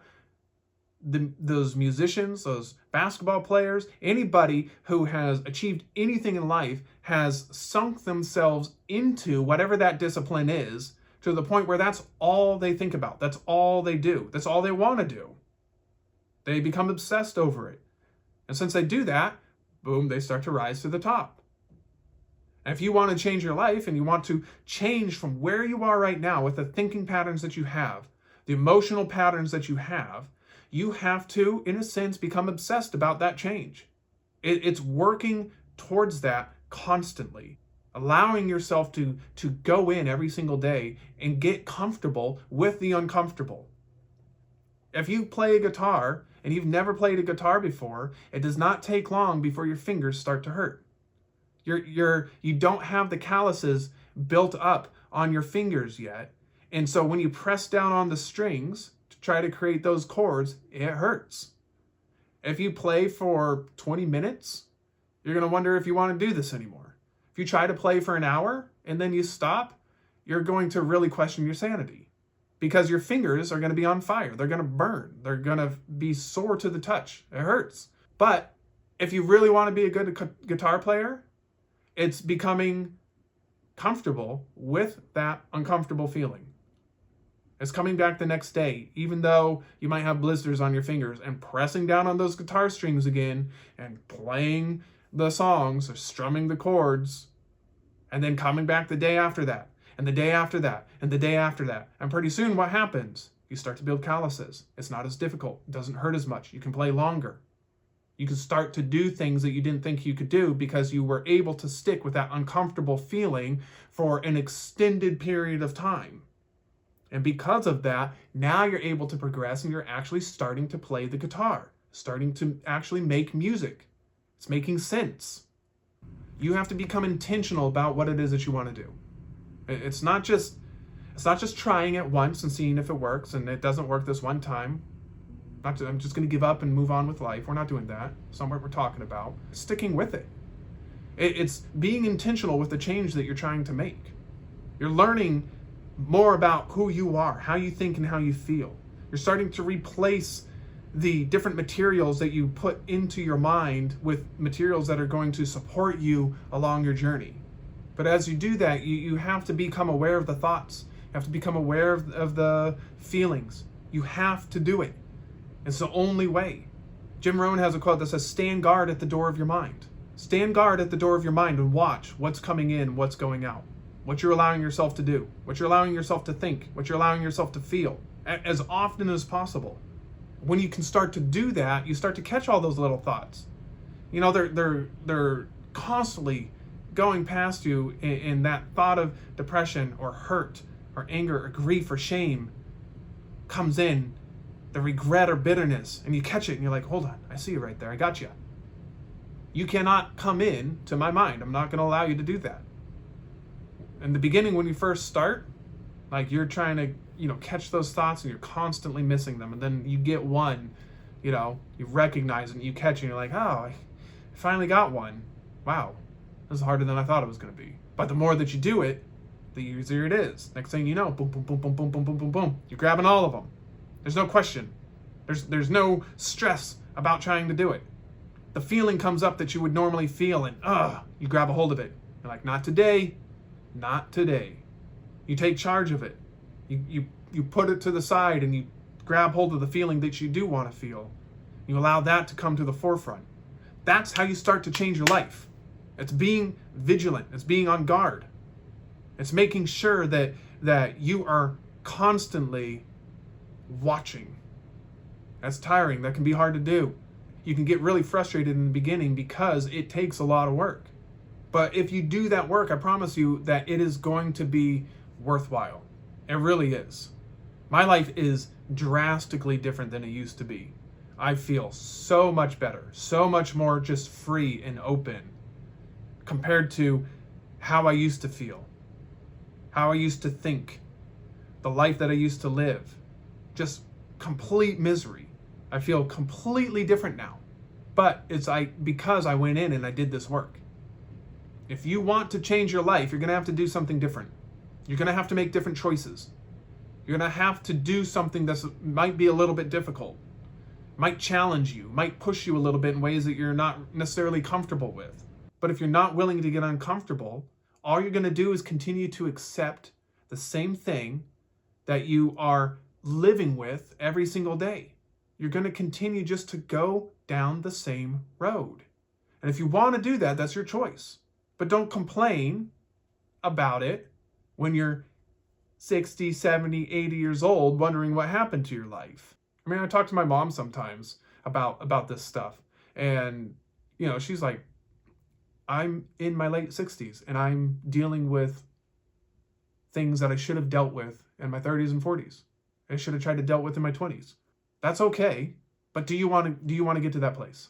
Those musicians, those basketball players, anybody who has achieved anything in life has sunk themselves into whatever that discipline is to the point where that's all they think about. That's all they do. That's all they want to do. They become obsessed over it. And since they do that, boom, they start to rise to the top. And if you want to change your life and you want to change from where you are right now with the thinking patterns that you have, the emotional patterns that you have to, in a sense, become obsessed about that change. It's working towards that constantly, allowing yourself to go in every single day and get comfortable with the uncomfortable. If you play a guitar and you've never played a guitar before, it does not take long before your fingers start to hurt. You don't have the calluses built up on your fingers yet. And so when you press down on the strings to try to create those chords, it hurts. If you play for 20 minutes, you're going to wonder if you want to do this anymore. If you try to play for an hour and then you stop, you're going to really question your sanity, because your fingers are going to be on fire. They're going to burn. They're going to be sore to the touch. It hurts. But if you really want to be a good guitar player, it's becoming comfortable with that uncomfortable feeling. It's coming back the next day, even though you might have blisters on your fingers, and pressing down on those guitar strings again and playing the songs or strumming the chords, and then coming back the day after that, and the day after that, and the day after that. And pretty soon what happens? You start to build calluses. It's not as difficult. It doesn't hurt as much. You can play longer. You can start to do things that you didn't think you could do because you were able to stick with that uncomfortable feeling for an extended period of time. And because of that, now you're able to progress and you're actually starting to play the guitar, starting to actually make music. It's making sense. You have to become intentional about what it is that you want to do. It's not just trying it once and seeing if it works, and it doesn't work this one time. I'm just going to give up and move on with life. We're not doing that. It's not what we're talking about. Sticking with it. It's being intentional with the change that you're trying to make. You're learning more about who you are, how you think, and how you feel. You're starting to replace the different materials that you put into your mind with materials that are going to support you along your journey. But as you do that, you have to become aware of the thoughts. You have to become aware of the feelings. You have to do it. It's the only way. Jim Rohn has a quote that says, "Stand guard at the door of your mind." Stand guard at the door of your mind and watch what's coming in, what's going out, what you're allowing yourself to do, what you're allowing yourself to think, what you're allowing yourself to feel, as often as possible. When you can start to do that, you start to catch all those little thoughts. You know, they're constantly going past you, in that thought of depression or hurt or anger or grief or shame comes in, the regret or bitterness, and you catch it and you're like, hold on, I see you right there, I got you. You cannot come in to my mind. I'm not going to allow you to do that. In the beginning, when you first start, like, you're trying to, catch those thoughts and you're constantly missing them. And then you get one, you recognize it and you catch it and you're like, oh, I finally got one. Wow, this is harder than I thought it was going to be. But the more that you do it, the easier it is. Next thing you know, boom, boom, boom, boom, boom, boom, boom, boom, boom. You're grabbing all of them. There's no question. There's no stress about trying to do it. The feeling comes up that you would normally feel, and you grab a hold of it. You're like, not today, not today. You take charge of it. You put it to the side and you grab hold of the feeling that you do want to feel. You allow that to come to the forefront. That's how you start to change your life. It's being vigilant. It's being on guard. It's making sure that you are constantly watching. That's tiring. That can be hard to do. You can get really frustrated in the beginning because it takes a lot of work. But if you do that work, I promise you that it is going to be worthwhile. It really is. My life is drastically different than it used to be. I feel so much better, so much more just free and open compared to how I used to feel, how I used to think, the life that I used to live. Just complete misery. I feel completely different now. But it's because I went in and I did this work. If you want to change your life, you're going to have to do something different. You're going to have to make different choices. You're going to have to do something that might be a little bit difficult, might challenge you, might push you a little bit in ways that you're not necessarily comfortable with. But if you're not willing to get uncomfortable, all you're going to do is continue to accept the same thing that you are living with every single day. You're going to continue just to go down the same road. And if you want to do that, that's your choice. But don't complain about it when you're 60, 70, 80 years old, wondering what happened to your life. I mean, I talk to my mom sometimes about this stuff. And, she's like, I'm in my late 60s and I'm dealing with things that I should have dealt with in my 30s and 40s. I should have tried to deal with in my 20s. That's okay. But do you want to get to that place?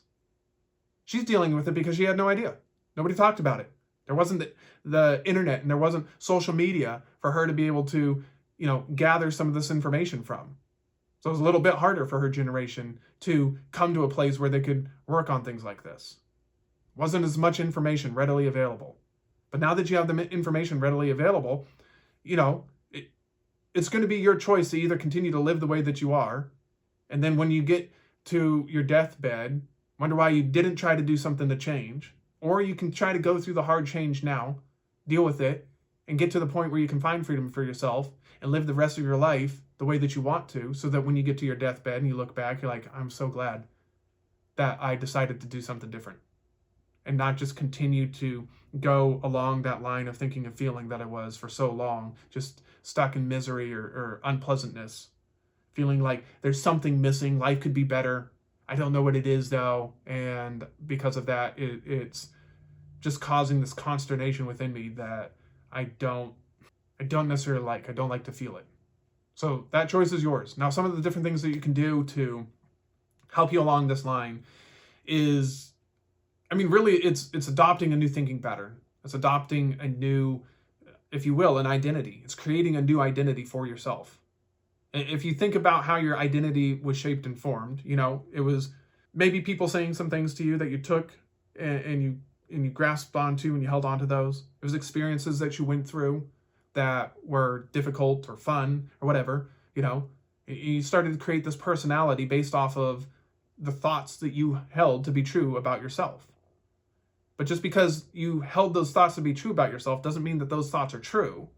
She's dealing with it because she had no idea. Nobody talked about it. There wasn't the internet and there wasn't social media for her to be able to, gather some of this information from. So it was a little bit harder for her generation to come to a place where they could work on things like this. Wasn't as much information readily available. But now that you have the information readily available, it's going to be your choice to either continue to live the way that you are, and then when you get to your deathbed, wonder why you didn't try to do something to change, or you can try to go through the hard change now, deal with it, and get to the point where you can find freedom for yourself and live the rest of your life the way that you want to, so that when you get to your deathbed and you look back, you're like, I'm so glad that I decided to do something different and not just continue to go along that line of thinking and feeling that I was for so long, just stuck in misery or unpleasantness, feeling like there's something missing, life could be better. I don't know what it is though, and because of that, it's just causing this consternation within me that I don't necessarily like. I don't like to feel it. So that choice is yours. Now, some of the different things that you can do to help you along this line is, really it's adopting a new thinking pattern. It's adopting a new, if you will, an identity. It's creating a new identity for yourself. If you think about how your identity was shaped and formed, it was maybe people saying some things to you that you took and you grasped onto and you held onto those. It was experiences that you went through that were difficult or fun or whatever. You started to create this personality based off of the thoughts that you held to be true about yourself. But just because you held those thoughts to be true about yourself doesn't mean that those thoughts are true.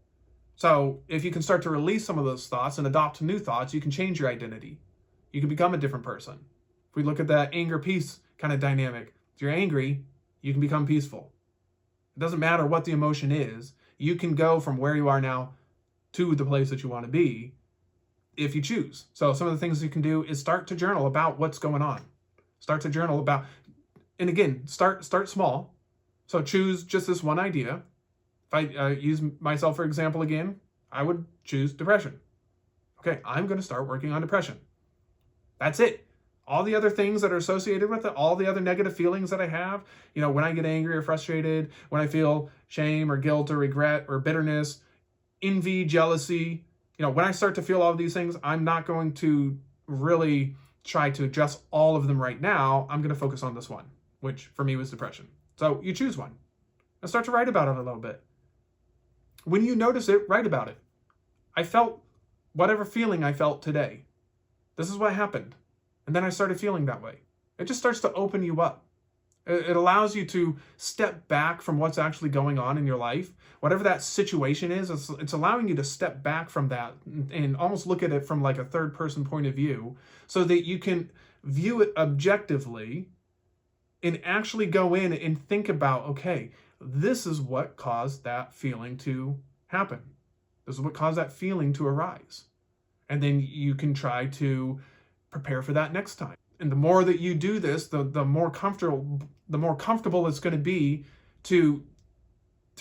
So if you can start to release some of those thoughts and adopt new thoughts, you can change your identity. You can become a different person. If we look at that anger-peace kind of dynamic, if you're angry, you can become peaceful. It doesn't matter what the emotion is. You can go from where you are now to the place that you want to be if you choose. So some of the things you can do is start to journal about what's going on. Start to journal about, and again, start small. So choose just this one idea. If I use myself for example again, I would choose depression. Okay, I'm going to start working on depression. That's it. All the other things that are associated with it, all the other negative feelings that I have, when I get angry or frustrated, when I feel shame or guilt or regret or bitterness, envy, jealousy, when I start to feel all of these things, I'm not going to really try to address all of them right now. I'm going to focus on this one, which for me was depression. So you choose one and start to write about it a little bit. When you notice it, write about it. I felt whatever feeling I felt today. This is what happened. And then I started feeling that way. It just starts to open you up. It allows you to step back from what's actually going on in your life. Whatever that situation is, it's allowing you to step back from that and almost look at it from like a third person point of view so that you can view it objectively and actually go in and think about, okay, this is what caused that feeling to happen. This is what caused that feeling to arise. And then you can try to prepare for that next time. And the more that you do this, the more comfortable it's going to be to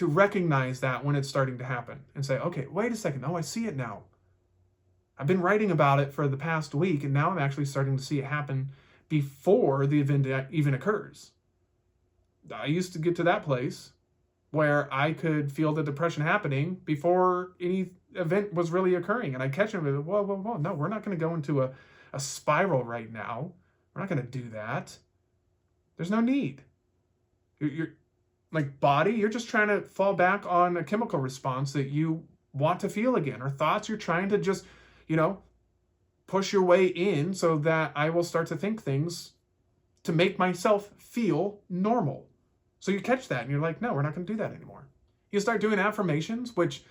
recognize that when it's starting to happen and say, okay, wait a second. Oh, I see it now. I've been writing about it for the past week, and now I'm actually starting to see it happen before the event even occurs. I used to get to that place where I could feel the depression happening before any event was really occurring. And I catch him with, whoa, no, we're not going to go into a spiral right now. We're not going to do that. There's no need. You're like body, you're just trying to fall back on a chemical response that you want to feel again, or thoughts you're trying to just, push your way in so that I will start to think things to make myself feel normal. So you catch that and you're like, no, we're not going to do that anymore. You start doing affirmations, which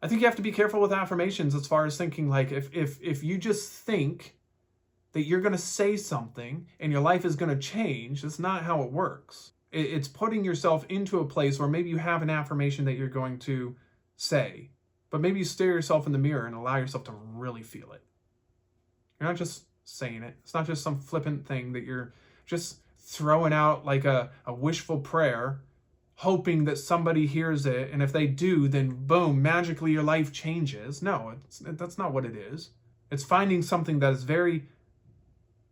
I think you have to be careful with affirmations as far as thinking like if you just think that you're going to say something and your life is going to change, that's not how it works. It's putting yourself into a place where maybe you have an affirmation that you're going to say, but maybe you stare yourself in the mirror and allow yourself to really feel it. You're not just saying it. It's not just some flippant thing that you're just throwing out like a wishful prayer, hoping that somebody hears it, and if they do, then boom, magically your life changes. No, that's not what it is. It's finding something that is very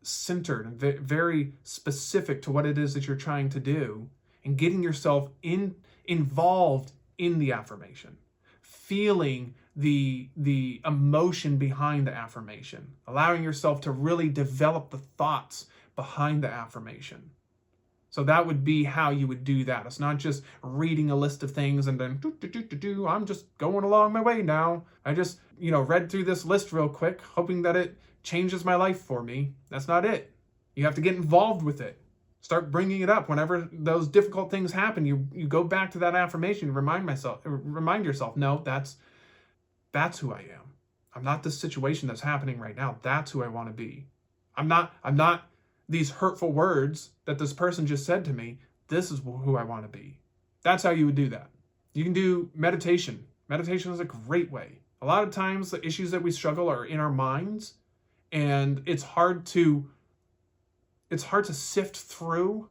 centered and very specific to what it is that you're trying to do, and getting yourself involved in the affirmation, feeling the emotion behind the affirmation, allowing yourself to really develop the thoughts behind the affirmation. So that would be how you would do that. It's not just reading a list of things and then I'm just going along my way now. I just, read through this list real quick, hoping that it changes my life for me. That's not it. You have to get involved with it. Start bringing it up whenever those difficult things happen. You go back to that affirmation, remind yourself, no, that's who I am. I'm not this situation that's happening right now. That's who I want to be. I'm not these hurtful words that this person just said to me. This is who I want to be. That's how you would do that. You can do meditation. Meditation is a great way. A lot of times the issues that we struggle are in our minds, and it's hard to sift through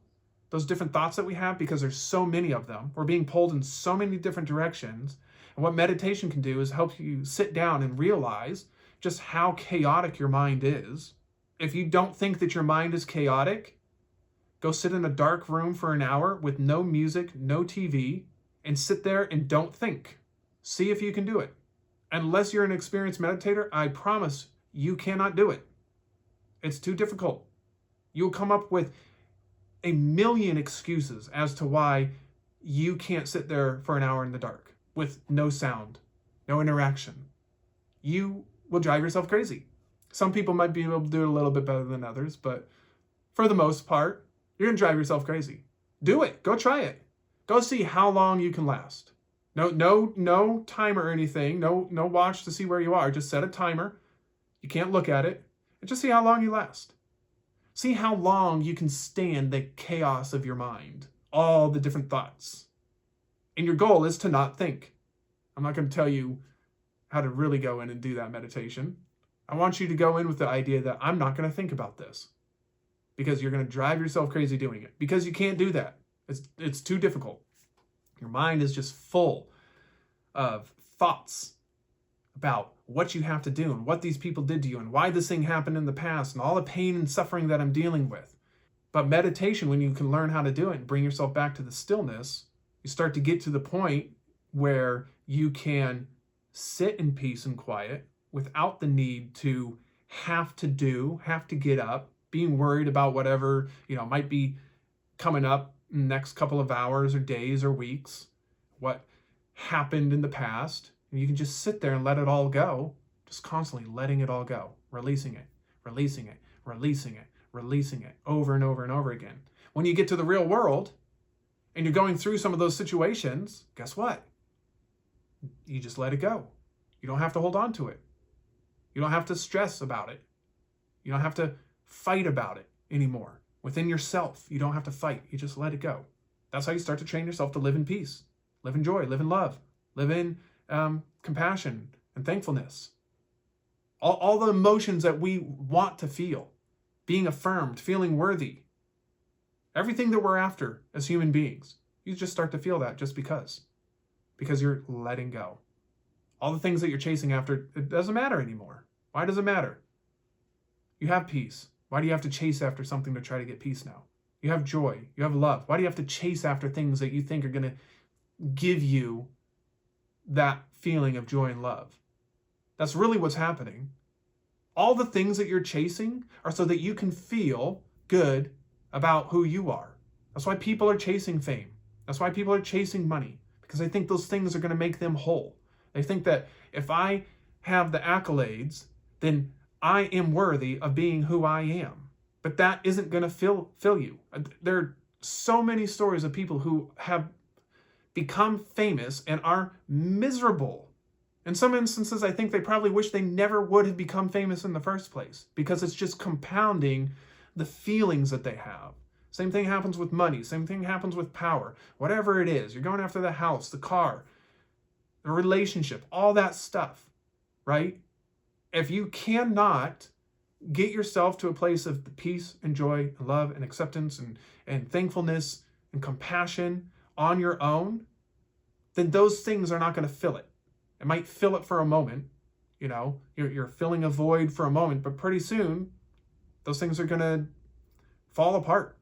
those different thoughts that we have because there's so many of them. We're being pulled in so many different directions. And what meditation can do is help you sit down and realize just how chaotic your mind is. If you don't think that your mind is chaotic, go sit in a dark room for an hour with no music, no TV, and sit there and don't think. See if you can do it. Unless you're an experienced meditator, I promise you cannot do it. It's too difficult. You'll come up with a million excuses as to why you can't sit there for an hour in the dark with no sound, no interaction. You will drive yourself crazy. Some people might be able to do it a little bit better than others, but for the most part, you're going to drive yourself crazy. Do it. Go try it. Go see how long you can last. No timer or anything. No watch to see where you are. Just set a timer. You can't look at it. And just see how long you last. See how long you can stand the chaos of your mind, all the different thoughts. And your goal is to not think. I'm not going to tell you how to really go in and do that meditation. I want you to go in with the idea that I'm not going to think about this, because you're going to drive yourself crazy doing it, because you can't do that. It's too difficult. Your mind is just full of thoughts about what you have to do and what these people did to you and why this thing happened in the past and all the pain and suffering that I'm dealing with. But meditation, when you can learn how to do it and bring yourself back to the stillness, you start to get to the point where you can sit in peace and quiet without the need to have to get up, being worried about whatever, might be coming up in the next couple of hours or days or weeks, what happened in the past. And you can just sit there and let it all go, just constantly letting it all go, releasing it, releasing it, releasing it, releasing it over and over and over again. When you get to the real world and you're going through some of those situations, guess what? You just let it go. You don't have to hold on to it. You don't have to stress about it. You don't have to fight about it anymore. Within yourself, you don't have to fight. You just let it go. That's how you start to train yourself to live in peace, live in joy, live in love, live in compassion and thankfulness. All the emotions that we want to feel, being affirmed, feeling worthy, everything that we're after as human beings, you just start to feel that just because you're letting go. All the things that you're chasing after, it doesn't matter anymore. Why does it matter? You have peace. Why do you have to chase after something to try to get peace now? You have joy. You have love. Why do you have to chase after things that you think are going to give you that feeling of joy and love? That's really what's happening. All the things that you're chasing are so that you can feel good about who you are. That's why people are chasing fame. That's why people are chasing money, because they think those things are going to make them whole. They think that if I have the accolades, then I am worthy of being who I am. But that isn't going to fill you. There are so many stories of people who have become famous and are miserable In some instances, I think they probably wish they never would have become famous in the first place, because it's just compounding the feelings that they have. Same thing happens with money. Same thing happens with power. Whatever it is, you're going after the house, the car, the relationship, all that stuff, right? If you cannot get yourself to a place of peace and joy and love and acceptance and thankfulness and compassion on your own, then those things are not going to fill it. It might fill it for a moment, you're filling a void for a moment, but pretty soon those things are going to fall apart.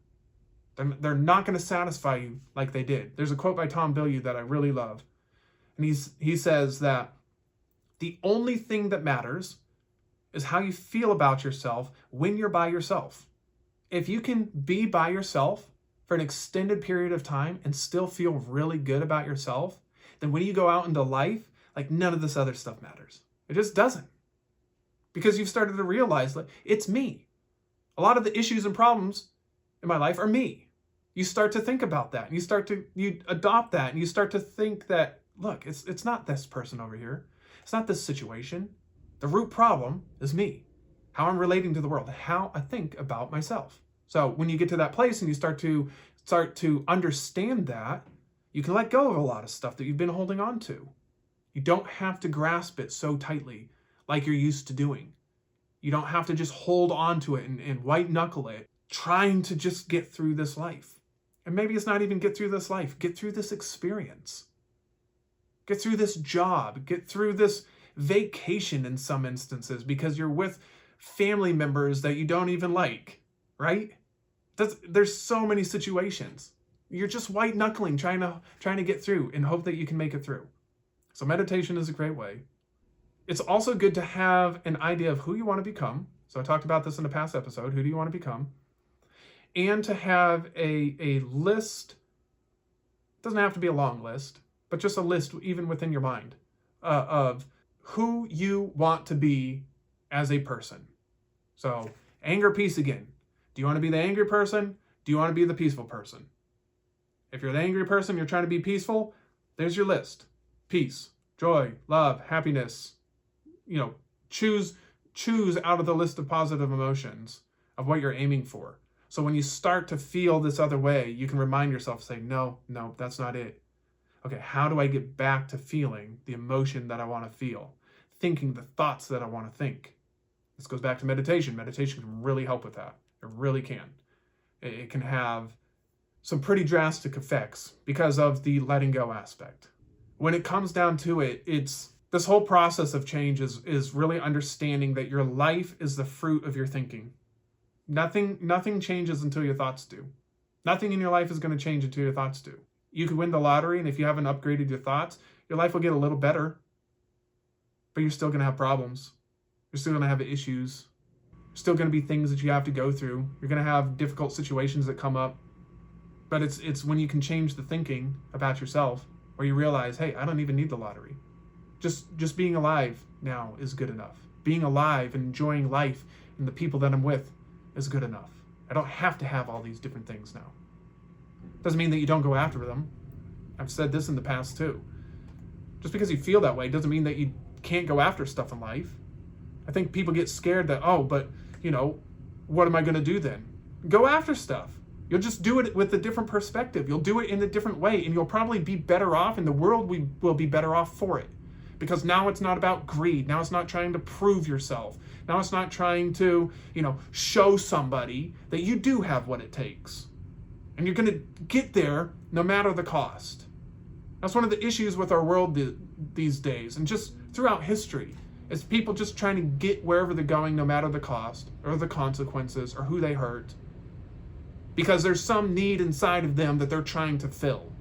They're not going to satisfy you like they did. There's a quote by Tom Bilyeu that I really love. And he says that the only thing that matters is how you feel about yourself when you're by yourself. If you can be by yourself for an extended period of time and still feel really good about yourself, then when you go out into life, like, none of this other stuff matters. It just doesn't. Because you've started to realize, like, it's me. A lot of the issues and problems in my life are me. You start to think about that, and you adopt that, and you start to think that, look, it's not this person over here. It's not this situation. The root problem is me. How I'm relating to the world, how I think about myself. So when you get to that place and you start to understand that, you can let go of a lot of stuff that you've been holding on to. You don't have to grasp it so tightly like you're used to doing. You don't have to just hold on to it and white knuckle it, trying to just get through this life. And maybe it's not even get through this life, get through this experience. Get through this job, get through this vacation in some instances, because you're with family members that you don't even like, right? There's so many situations. You're just white knuckling, trying to get through and hope that you can make it through. So meditation is a great way. It's also good to have an idea of who you want to become. So I talked about this in a past episode. Who do you want to become? And to have a list. It doesn't have to be a long list, but just a list even within your mind of who you want to be as a person. So anger, peace again. Do you want to be the angry person? Do you want to be the peaceful person? If you're the angry person, you're trying to be peaceful, there's your list. Peace, joy, love, happiness. Choose out of the list of positive emotions of what you're aiming for. So when you start to feel this other way, you can remind yourself, say, no, that's not it. Okay, how do I get back to feeling the emotion that I want to feel? Thinking the thoughts that I want to think. This goes back to meditation. Meditation can really help with that. It really can. It can have some pretty drastic effects because of the letting go aspect. When it comes down to it, it's this whole process of change is really understanding that your life is the fruit of your thinking. Nothing changes until your thoughts do. Nothing in your life is going to change until your thoughts do. You could win the lottery, and if you haven't upgraded your thoughts, your life will get a little better. But you're still going to have problems. You're still going to have issues. There's still going to be things that you have to go through. You're going to have difficult situations that come up. But it's when you can change the thinking about yourself, where you realize, hey, I don't even need the lottery. Just being alive now is good enough. Being alive and enjoying life and the people that I'm with is good enough. I don't have to have all these different things now. Doesn't mean that you don't go after them. I've said this in the past too. Just because you feel that way doesn't mean that you can't go after stuff in life. I think people get scared that, but what am I going to do then? Go after stuff. You'll just do it with a different perspective. You'll do it in a different way, and you'll probably be better off, and the world will be better off for it. Because now it's not about greed. Now it's not trying to prove yourself. Now it's not trying to, show somebody that you do have what it takes. And you're going to get there no matter the cost. That's one of the issues with our world these days, and just throughout history, is people just trying to get wherever they're going no matter the cost, or the consequences, or who they hurt. Because there's some need inside of them that they're trying to fill.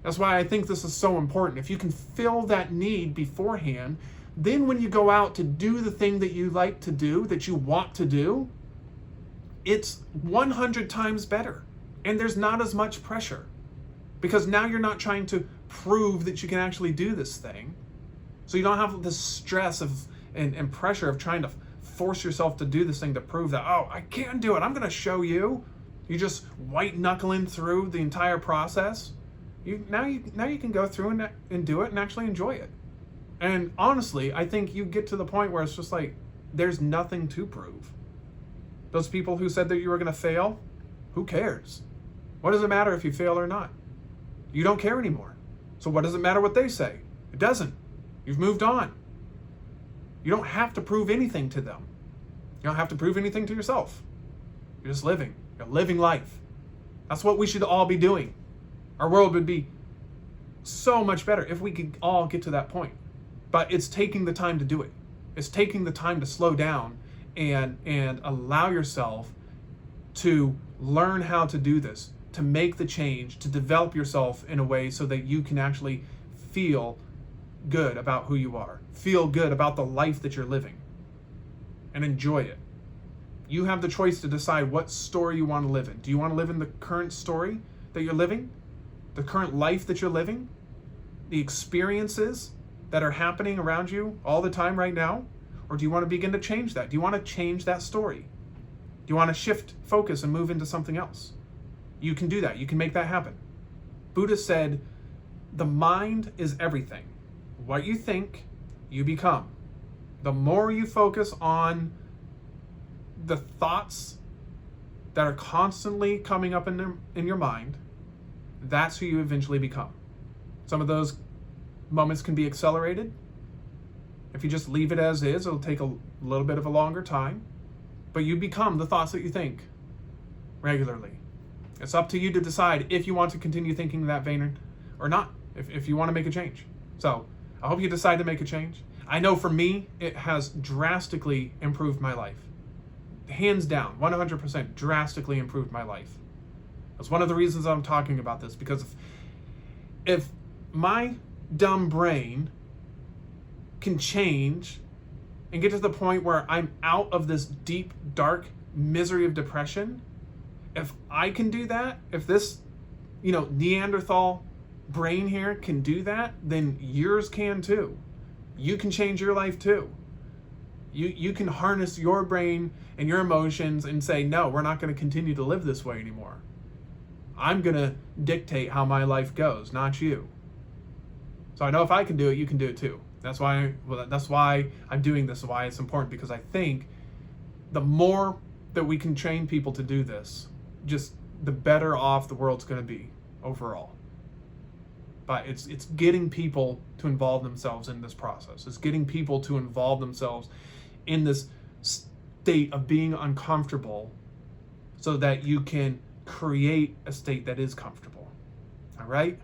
That's why I think this is so important. If you can fill that need beforehand, then when you go out to do the thing that you like to do, that you want to do, it's 100 times better. And there's not as much pressure. Because now you're not trying to prove that you can actually do this thing. So you don't have the stress and pressure of trying to force yourself to do this thing to prove that, I can do it. I'm going to show you. You're just white knuckling through the entire process. Now you can go through and do it and actually enjoy it. And honestly, I think you get to the point where it's just like, there's nothing to prove. Those people who said that you were going to fail, who cares? What does it matter if you fail or not? You don't care anymore. So what does it matter what they say? It doesn't. You've moved on. You don't have to prove anything to them. You don't have to prove anything to yourself. You're just living. You're living life. That's what we should all be doing. Our world would be so much better if we could all get to that point. But it's taking the time to do it. It's taking the time to slow down and allow yourself to learn how to do this, to make the change, to develop yourself in a way so that you can actually feel good about who you are, feel good about the life that you're living, and enjoy it. You have the choice to decide what story you want to live in. Do you want to live in the current story that you're living? The current life that you're living? The experiences that are happening around you all the time right now? Or do you want to begin to change that? Do you want to change that story? Do you want to shift focus and move into something else? You can do that. You can make that happen. Buddha said, the mind is everything. What you think, you become. The more you focus on the thoughts that are constantly coming up in your mind, that's who you eventually become. Some of those moments can be accelerated. If you just leave it as is, it'll take a little bit of a longer time. But you become the thoughts that you think regularly. It's up to you to decide if you want to continue thinking that vein or not, if you want to make a change. So I hope you decide to make a change. I know for me, it has drastically improved my life. Hands down, 100% drastically improved my life. That's one of the reasons I'm talking about this, because if my dumb brain can change and get to the point where I'm out of this deep, dark misery of depression, if I can do that, if this, Neanderthal brain here can do that, then yours can too. You can change your life too. You can harness your brain and your emotions and say, no, we're not going to continue to live this way anymore. I'm going to dictate how my life goes, not you. So I know if I can do it, you can do it too. That's why I'm doing this, why it's important, because I think the more that we can train people to do this, just the better off the world's going to be overall. But it's getting people to involve themselves in this process. It's getting people to involve themselves in this state of being uncomfortable so that you can create a state that is comfortable. All right?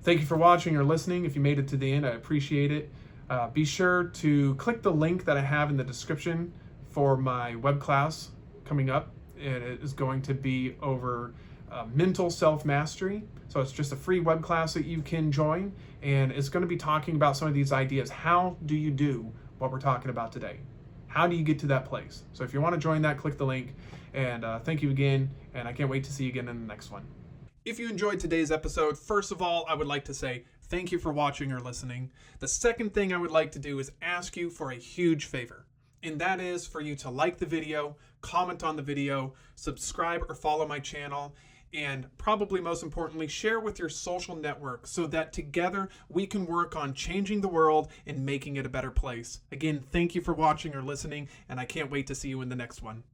Thank you for watching or listening. If you made it to the end, I appreciate it. Be sure to click the link that I have in the description for my web class coming up. It is going to be over mental self-mastery. So it's just a free web class that you can join, and it's going to be talking about some of these ideas. How do you do what we're talking about today? How do you get to that place? So if you want to join that, click the link, and thank you again, and I can't wait to see you again in the next one. If you enjoyed today's episode, first of all, I would like to say thank you for watching or listening. The second thing I would like to do is ask you for a huge favor, and that is for you to like the video, comment on the video, subscribe or follow my channel, and probably most importantly, share with your social network so that together we can work on changing the world and making it a better place. Again, thank you for watching or listening, and I can't wait to see you in the next one.